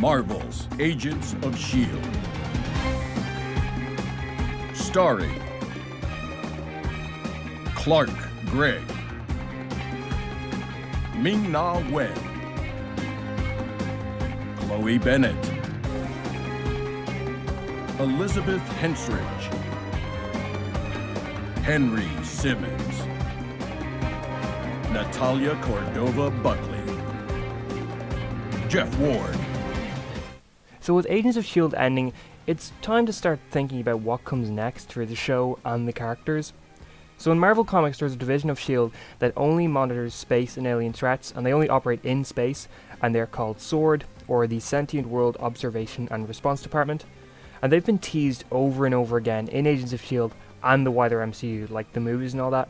Marvel's Agents of S.H.I.E.L.D. Starring Clark Gregg, Ming-Na Wen, Chloe Bennett, Elizabeth Henstridge, Henry Simmons, Natalia Cordova-Buckley, Jeff Ward. So with Agents of S.H.I.E.L.D. ending, it's time to start thinking about what comes next for the show and the characters. So in Marvel Comics, there's a division of S.H.I.E.L.D. that only monitors space and alien threats, and they only operate in space, and they're called SWORD, or the Sentient World Observation and Response Department. And they've been teased over and over again in Agents of S.H.I.E.L.D. and the wider MCU, like the movies and all that.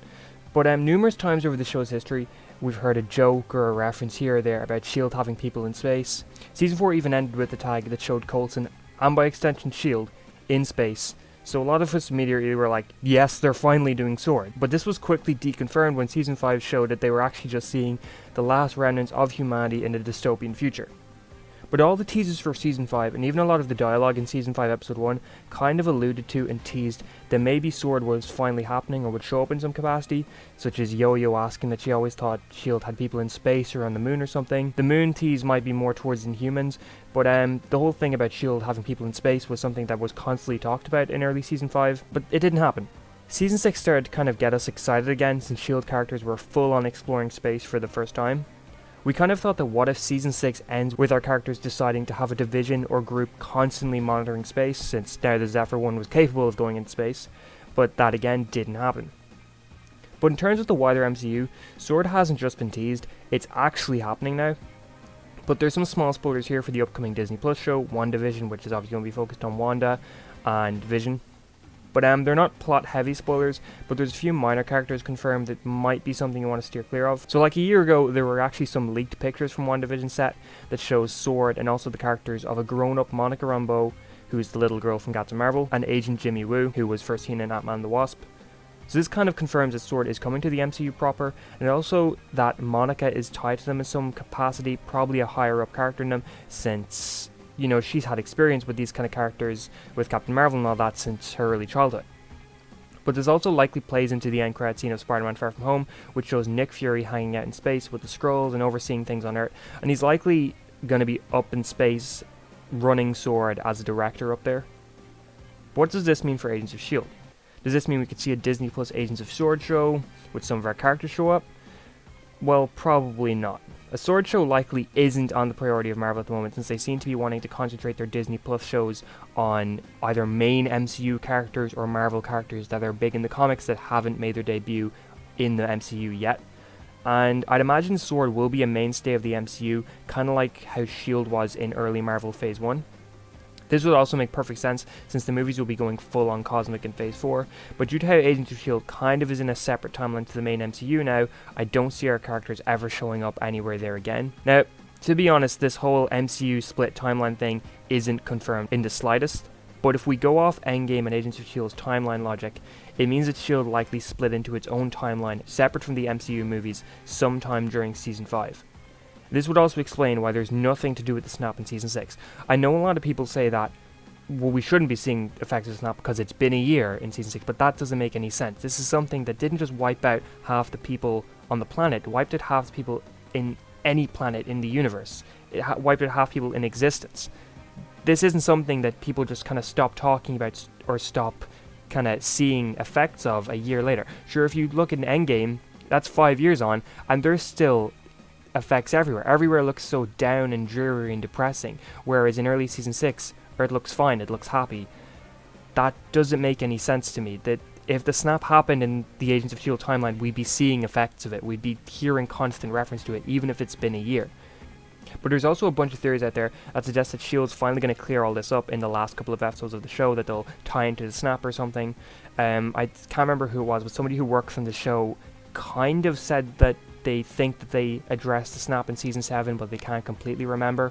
But numerous times over the show's history, we've heard a joke or a reference here or there about S.H.I.E.L.D. having people in space. Season 4 even ended with a tag that showed Coulson, and by extension S.H.I.E.L.D., in space. So a lot of us immediately were like, yes, they're finally doing SWORD. But this was quickly deconfirmed when Season 5 showed that they were actually just seeing the last remnants of humanity in a dystopian future. But all the teasers for Season 5, and even a lot of the dialogue in Season 5 Episode 1, kind of alluded to and teased that maybe SWORD was finally happening or would show up in some capacity, such as Yo-Yo asking that she always thought S.H.I.E.L.D. had people in space or on the moon or something. The moon tease might be more towards Inhumans, but the whole thing about S.H.I.E.L.D. having people in space was something that was constantly talked about in early Season 5, but it didn't happen. Season 6 started to kind of get us excited again since S.H.I.E.L.D. characters were full on exploring space for the first time. We kind of thought that what if Season 6 ends with our characters deciding to have a division or group constantly monitoring space, since now the Zephyr 1 was capable of going into space, but that again didn't happen. But in terms of the wider MCU, SWORD hasn't just been teased, it's actually happening now. But there's some small spoilers here for the upcoming Disney Plus show, Wandavision, which is obviously going to be focused on Wanda and Vision. But they're not plot-heavy spoilers, but there's a few minor characters confirmed that might be something you want to steer clear of. So like a year ago, there were actually some leaked pictures from WandaVision set that shows SWORD and also the characters of a grown-up Monica Rambeau, who's the little girl from Captain Marvel, and Agent Jimmy Woo, who was first seen in Ant-Man and the Wasp. So this kind of confirms that SWORD is coming to the MCU proper, and also that Monica is tied to them in some capacity, probably a higher-up character in them, since she's had experience with these kind of characters with Captain Marvel and all that since her early childhood. But this also likely plays into the end credit scene of Spider-Man Far From Home, which shows Nick Fury hanging out in space with the Skrulls and overseeing things on Earth, and he's likely going to be up in space running SWORD as a director up there. What does this mean for Agents of S.H.I.E.L.D.? Does this mean we could see a Disney Plus Agents of S.W.O.R.D. show with some of our characters show up? Well, probably not. A SWORD show likely isn't on the priority of Marvel at the moment, since they seem to be wanting to concentrate their Disney Plus shows on either main MCU characters or Marvel characters that are big in the comics that haven't made their debut in the MCU yet. And I'd imagine SWORD will be a mainstay of the MCU, kind of like how S.H.I.E.L.D. was in early Marvel Phase 1. This would also make perfect sense since the movies will be going full on cosmic in Phase 4, but due to how Agents of S.H.I.E.L.D. kind of is in a separate timeline to the main MCU now, I don't see our characters ever showing up anywhere there again. Now, to be honest, this whole MCU split timeline thing isn't confirmed in the slightest, but if we go off Endgame and Agents of S.H.I.E.L.D.'s timeline logic, it means that S.H.I.E.L.D. likely split into its own timeline separate from the MCU movies sometime during Season 5. This would also explain why there's nothing to do with the snap in Season 6. I know a lot of people say that, well, we shouldn't be seeing effects of the snap because it's been a year in Season 6, but that doesn't make any sense. This is something that didn't just wipe out half the people on the planet, it wiped out half the people in any planet in the universe. It wiped out half people in existence. This isn't something that people just kind of stop talking about or stop kind of seeing effects of a year later. Sure, if you look at an Endgame, that's 5 years on, and there's still effects everywhere. Everywhere looks so down and dreary and depressing, whereas in early Season 6, Earth looks fine, it looks happy. That doesn't make any sense to me. That if the snap happened in the Agents of S.H.I.E.L.D. timeline, we'd be seeing effects of it, we'd be hearing constant reference to it, even if it's been a year. But there's also a bunch of theories out there that suggest that S.H.I.E.L.D's finally going to clear all this up in the last couple of episodes of the show, that they'll tie into the snap or something. I can't remember who it was, but somebody who works on the show kind of said that they think that they addressed the snap in Season 7, but they can't completely remember.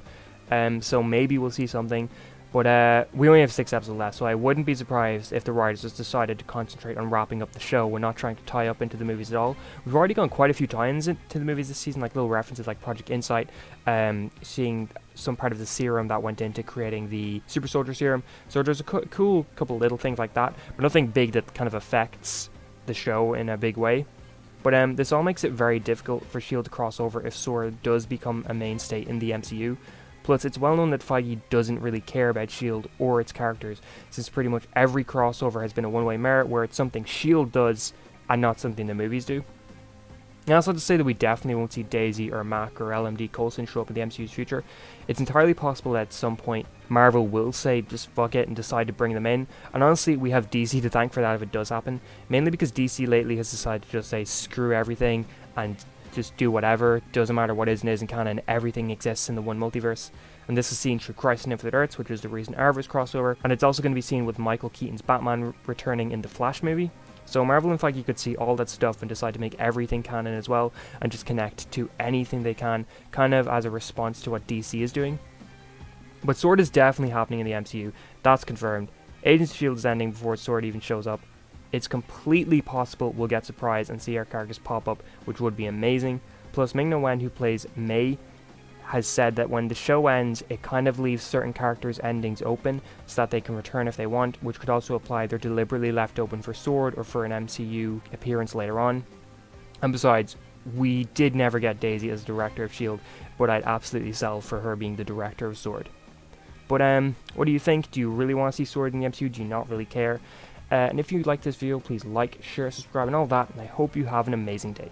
So maybe we'll see something. But we only have 6 episodes left, so I wouldn't be surprised if the writers just decided to concentrate on wrapping up the show and not trying to tie up into the movies at all. We've already gone quite a few tie-ins into the movies this season, like little references like Project Insight, seeing some part of the serum that went into creating the super soldier serum. So there's a cool couple little things like that, but nothing big that kind of affects the show in a big way. But this all makes it very difficult for S.H.I.E.L.D. to cross over if S.W.O.R.D. does become a mainstay in the MCU. Plus, it's well known that Feige doesn't really care about S.H.I.E.L.D. or its characters, since pretty much every crossover has been a one-way merit where it's something S.H.I.E.L.D. does and not something the movies do. I also have to say that we definitely won't see Daisy or Mac or LMD Coulson show up in the MCU's future. It's entirely possible that at some point Marvel will say just fuck it and decide to bring them in, and honestly we have DC to thank for that if it does happen, mainly because DC lately has decided to just say screw everything and just do whatever, doesn't matter what is and isn't canon, everything exists in the one multiverse. And this is seen through Crisis on Infinite Earths, which is the recent Arrowverse crossover, and it's also going to be seen with Michael Keaton's Batman returning in the Flash movie. So Marvel and Feige could see all that stuff and decide to make everything canon as well, and just connect to anything they can, kind of as a response to what DC is doing. But S.W.O.R.D. is definitely happening in the MCU, that's confirmed. Agents of S.H.I.E.L.D. is ending before S.W.O.R.D. even shows up. It's completely possible we'll get surprised and see our characters pop up, which would be amazing. Plus, Ming-Na Wen, who plays May, has said that when the show ends, it kind of leaves certain characters' endings open so that they can return if they want, which could also apply they're deliberately left open for S.W.O.R.D. or for an MCU appearance later on. And besides, we did never get Daisy as director of S.H.I.E.L.D., but I'd absolutely sell for her being the director of S.W.O.R.D. But what do you think? Do you really want to see S.W.O.R.D. in the MCU? Do you not really care? And if you like this video, please like, share, subscribe, and all that, and I hope you have an amazing day.